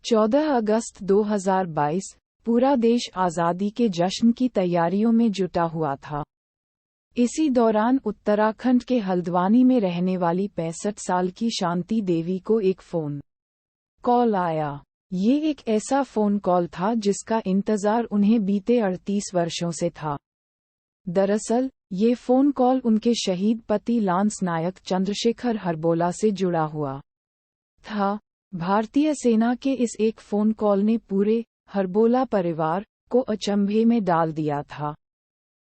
14 अगस्त 2022 पूरा देश आज़ादी के जश्न की तैयारियों में जुटा हुआ था। इसी दौरान उत्तराखंड के हल्द्वानी में रहने वाली 65 साल की शांति देवी को एक फ़ोन कॉल आया। ये एक ऐसा फ़ोन कॉल था जिसका इंतज़ार उन्हें बीते 38 वर्षों से था। दरअसल, ये फ़ोन कॉल उनके शहीद पति लांस नायक चंद्रशेखर हरबोला से जुड़ा हुआ था। भारतीय सेना के इस एक फ़ोन कॉल ने पूरे हरबोला परिवार को अचंभे में डाल दिया था।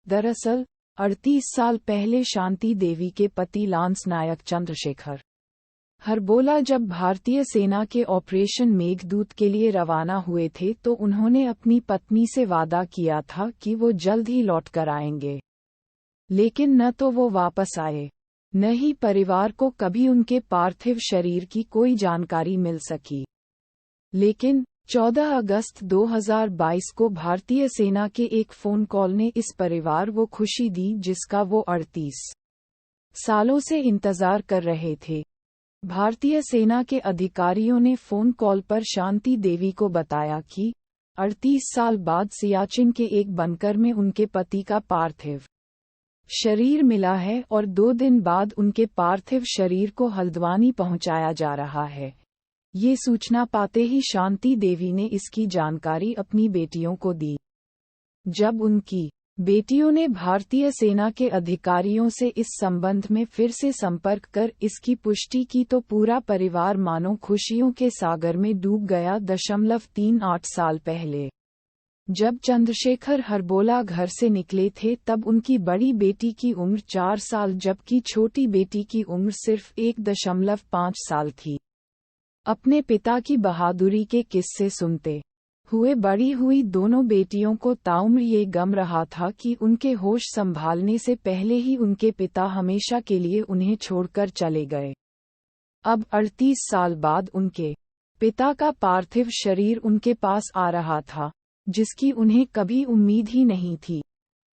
दरअसल, 38 साल पहले शांति देवी के पति लांस नायक चंद्रशेखर हरबोला जब भारतीय सेना के ऑपरेशन मेघदूत के लिए रवाना हुए थे तो उन्होंने अपनी पत्नी से वादा किया था कि वो जल्द ही लौट कर आएंगे। लेकिन न तो वो वापस आए, न ही परिवार को कभी उनके पार्थिव शरीर की कोई जानकारी मिल सकी। लेकिन 14 अगस्त 2022 को भारतीय सेना के एक फ़ोन कॉल ने इस परिवार वो खुशी दी जिसका वो 38 सालों से इंतज़ार कर रहे थे। भारतीय सेना के अधिकारियों ने फ़ोन कॉल पर शांति देवी को बताया कि 38 साल बाद सियाचिन के एक बंकर में उनके पति का पार्थिव शरीर मिला है और 2 दिन बाद उनके पार्थिव शरीर को हल्द्वानी पहुंचाया जा रहा है। ये सूचना पाते ही शांति देवी ने इसकी जानकारी अपनी बेटियों को दी। जब उनकी बेटियों ने भारतीय सेना के अधिकारियों से इस संबंध में फिर से संपर्क कर इसकी पुष्टि की तो पूरा परिवार मानो खुशियों के सागर में डूब गया। 38 साल पहले जब चंद्रशेखर हरबोला घर से निकले थे तब उनकी बड़ी बेटी की उम्र 4 साल जबकि छोटी बेटी की उम्र सिर्फ 1.5 साल थी। अपने पिता की बहादुरी के किस्से सुनते हुए बड़ी हुई दोनों बेटियों को ताउम्र ये गम रहा था कि उनके होश संभालने से पहले ही उनके पिता हमेशा के लिए उन्हें छोड़कर चले गए। अब 38 साल बाद उनके पिता का पार्थिव शरीर उनके पास आ रहा था, जिसकी उन्हें कभी उम्मीद ही नहीं थी।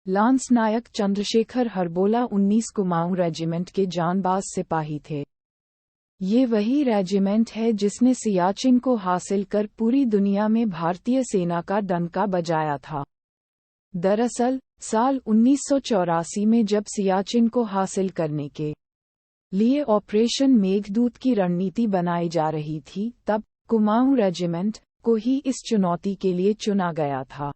लांस नायक चंद्रशेखर हरबोला 19 कुमाऊं रेजिमेंट के जांबाज सिपाही थे। ये वही रेजिमेंट है जिसने सियाचिन को हासिल कर पूरी दुनिया में भारतीय सेना का डंका बजाया था। दरअसल, साल 1984 में जब सियाचिन को हासिल करने के लिए ऑपरेशन मेघदूत की रणनीति बनाई जा रही थी, तब कुमाऊं रेजिमेंट को ही इस चुनौती के लिए चुना गया था।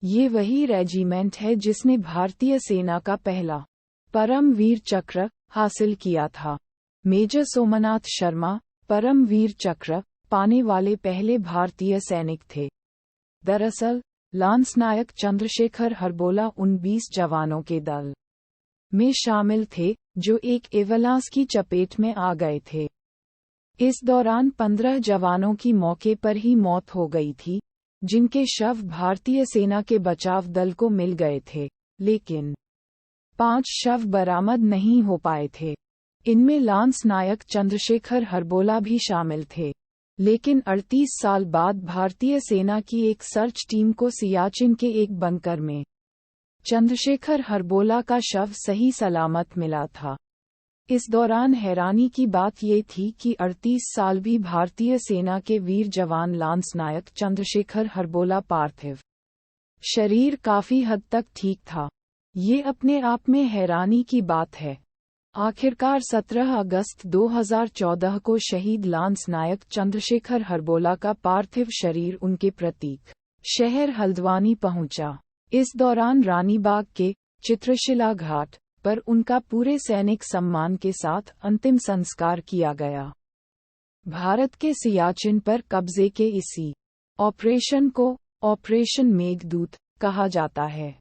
ये वही रेजिमेंट है जिसने भारतीय सेना का पहला परम वीर चक्र हासिल किया था। मेजर सोमनाथ शर्मा परम वीर चक्र पाने वाले पहले भारतीय सैनिक थे। दरअसल, लांस नायक चंद्रशेखर हरबोला उन 20 जवानों के दल में शामिल थे जो एक एवलांस की चपेट में आ गए थे। इस दौरान 15 जवानों की मौके पर ही मौत हो गई थी, जिनके शव भारतीय सेना के बचाव दल को मिल गए थे, लेकिन 5 शव बरामद नहीं हो पाए थे। इनमें लांस नायक चंद्रशेखर हरबोला भी शामिल थे। लेकिन 38 साल बाद भारतीय सेना की एक सर्च टीम को सियाचिन के एक बंकर में चंद्रशेखर हरबोला का शव सही सलामत मिला था। इस दौरान हैरानी की बात ये थी कि 38 साल भी भारतीय सेना के वीर जवान लांस नायक चंद्रशेखर हरबोला पार्थिव शरीर काफी हद तक ठीक था। ये अपने आप में हैरानी की बात है। आखिरकार 17 अगस्त 2014 को शहीद लांस नायक चंद्रशेखर हरबोला का पार्थिव शरीर उनके प्रतीक शहर हल्द्वानी पहुंचा। इस दौरान रानीबाग के चित्रशिला घाट पर उनका पूरे सैनिक सम्मान के साथ अंतिम संस्कार किया गया। भारत के सियाचिन पर कब्जे के इसी ऑपरेशन को ऑपरेशन मेघदूत कहा जाता है।